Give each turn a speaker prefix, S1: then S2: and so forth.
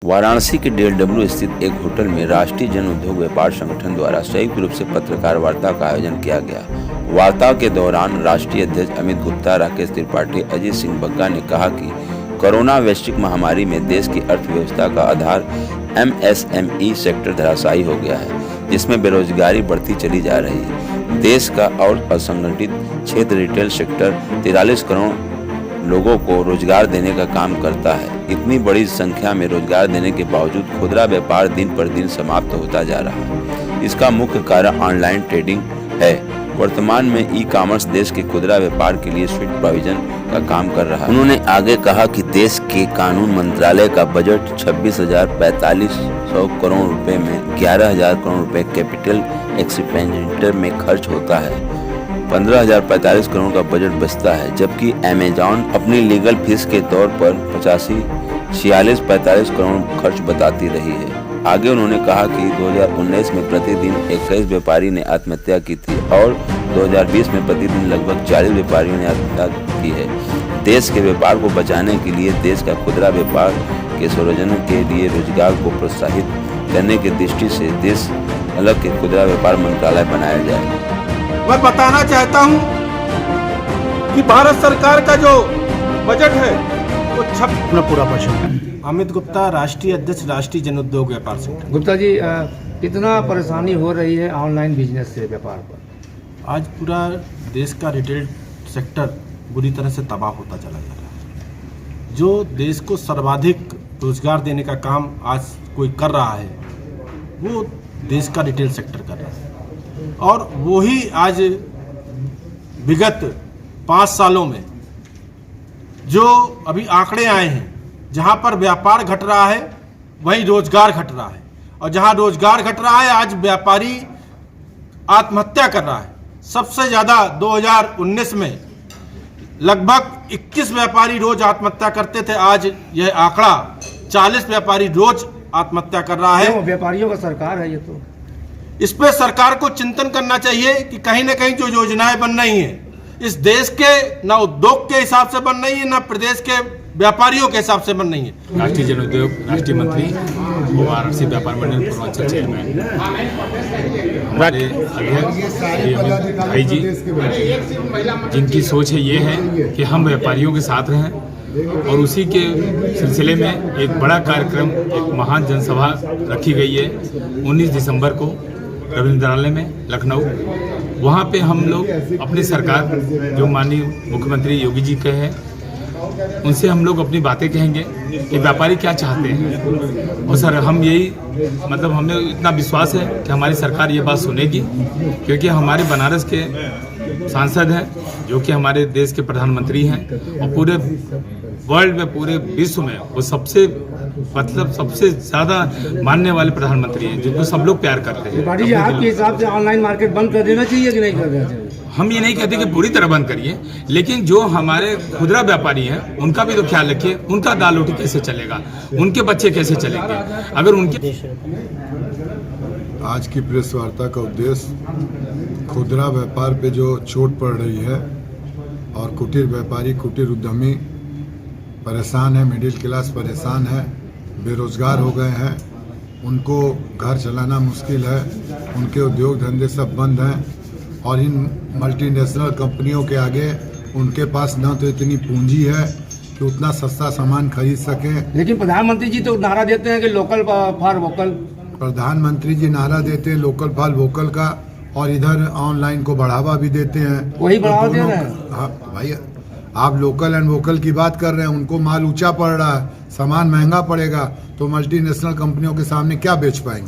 S1: वाराणसी के DLW स्थित एक होटल में राष्ट्रीय जन उद्योग व्यापार संगठन द्वारा संयुक्त रूप से पत्रकार वार्ता का आयोजन किया गया। वार्ता के दौरान राष्ट्रीय अध्यक्ष अमित गुप्ता, राकेश त्रिपाठी, अजीत सिंह बग्गा ने कहा कि कोरोना वैश्विक महामारी में देश की अर्थव्यवस्था का आधार MSME सेक्टर धराशायी हो गया है, जिसमें बेरोजगारी बढ़ती चली जा रही है। देश का और असंगठित क्षेत्र रिटेल सेक्टर 43 करोड़ लोगों को रोजगार देने का काम करता है। इतनी बड़ी संख्या में रोजगार देने के बावजूद खुदरा व्यापार दिन पर दिन समाप्त होता जा रहा है। इसका मुख्य कारण ऑनलाइन ट्रेडिंग है। वर्तमान में ई-कॉमर्स देश के खुदरा व्यापार के लिए स्वीट प्रोविजन का काम कर रहा है। उन्होंने आगे कहा कि देश के कानून मंत्रालय का बजट 26,445 करोड़ रुपए में 11,000 करोड़ रुपए कैपिटल एक्सपेंडिचर में खर्च होता है। 15,045 करोड़ का बजट बचता है, जबकि अमेजॉन अपनी लीगल फीस के तौर पर 46-45 करोड़ खर्च बताती रही है। आगे उन्होंने कहा कि 2019 में प्रतिदिन 21 व्यापारी ने आत्महत्या की थी और 2020 में प्रतिदिन लगभग 40 व्यापारियों ने आत्महत्या की है। देश के व्यापार को बचाने के लिए देश का खुदरा व्यापार के संवर्धन के लिए रोजगार को प्रोत्साहित करने की दृष्टि से देश अलग के खुदरा व्यापार मंत्रालय बनाया जाए।
S2: मैं बताना चाहता हूं कि भारत सरकार का जो बजट है वो पूरा बजट। अमित गुप्ता, राष्ट्रीय अध्यक्ष, राष्ट्रीय जन उद्योग व्यापार संगठन।
S3: गुप्ता जी, कितना परेशानी हो रही है ऑनलाइन बिजनेस से व्यापार पर?
S2: आज पूरा देश का रिटेल सेक्टर बुरी तरह से तबाह होता चला जा रहा है। जो देश को सर्वाधिक रोजगार देने का काम आज कोई कर रहा है वो देश का रिटेल सेक्टर कर रहा है, और वही आज विगत 5 सालों में जो अभी आंकड़े आए हैं, जहां पर व्यापार घट रहा है वहीं रोजगार घट रहा है, और जहां रोजगार घट रहा है आज व्यापारी आत्महत्या कर रहा है। सबसे ज़्यादा 2019 में लगभग 21 व्यापारी रोज आत्महत्या करते थे, आज यह आंकड़ा 40 व्यापारी रोज आत्महत्या कर रहा है।
S3: व्यापारियों का सरकार है ये तो।
S2: इस पे सरकार को चिंतन करना चाहिए कि कहीं ना कहीं जो योजनाएं बन रही हैं इस देश के न उद्योग के हिसाब से बन रही है, न प्रदेश के व्यापारियों के हिसाब से बन रही है।
S4: राष्ट्रीय जन उद्योग राष्ट्रीय मंत्री वाराणसी व्यापार मंडल पूर्वांचल चेयरमैन हमारे अध्यक्ष अमित भाई जी, जिनकी सोच है ये है कि हम व्यापारियों के साथ रहें, और उसी के सिलसिले में एक बड़ा कार्यक्रम, एक महान जनसभा रखी गई है 19 दिसंबर को रविंद्रालय में लखनऊ। वहाँ पे हम लोग अपनी सरकार, जो माननीय मुख्यमंत्री योगी जी के हैं, उनसे हम लोग अपनी बातें कहेंगे कि व्यापारी क्या चाहते हैं। और सर, हम यही मतलब हमें इतना विश्वास है कि हमारी सरकार ये बात सुनेगी, क्योंकि हमारे बनारस के सांसद हैं, जो कि हमारे देश के प्रधानमंत्री हैं, और पूरे वर्ल्ड में, पूरे विश्व में वो सबसे ज़्यादा मानने वाले प्रधानमंत्री हैं, जिनको सब लोग प्यार करते हैं।
S3: भाटी जी, आपके हिसाब से ऑनलाइन मार्केट बंद कर देना चाहिए कि नहीं कर देना चाहिए?
S4: हम ये नहीं कहते कि पूरी तरह बंद करिए, लेकिन जो हमारे खुदरा व्यापारी हैं उनका भी तो ख्याल रखिए। उनका दाल रोटी कैसे चलेगा, उनके बच्चे कैसे चलेंगे अगर उनके।
S5: आज की प्रेस वार्ता का उद्देश्य खुदरा व्यापार पे जो चोट पड़ रही है और कुटीर व्यापारी, कुटीर उद्यमी परेशान है, मिडिल क्लास परेशान है, बेरोजगार हो गए हैं, उनको घर चलाना मुश्किल है, उनके उद्योग धंधे सब बंद हैं, और इन मल्टीनेशनल कंपनियों के आगे उनके पास न तो इतनी पूंजी है कि उतना सस्ता सामान खरीद सकें।
S3: लेकिन प्रधानमंत्री जी तो नारा देते हैं कि लोकल फॉर वोकल।
S5: प्रधानमंत्री जी नारा देते हैं लोकल फॉर वोकल का, और इधर ऑनलाइन को बढ़ावा भी देते हैं।
S3: वही बढ़ावा दे रहे हैं।
S5: हाँ भाई, आप लोकल एंड वोकल की बात कर रहे हैं, उनको माल ऊंचा पड़ रहा है, सामान महंगा पड़ेगा, तो मल्टीनेशनल कंपनियों के सामने क्या बेच पाएंगे।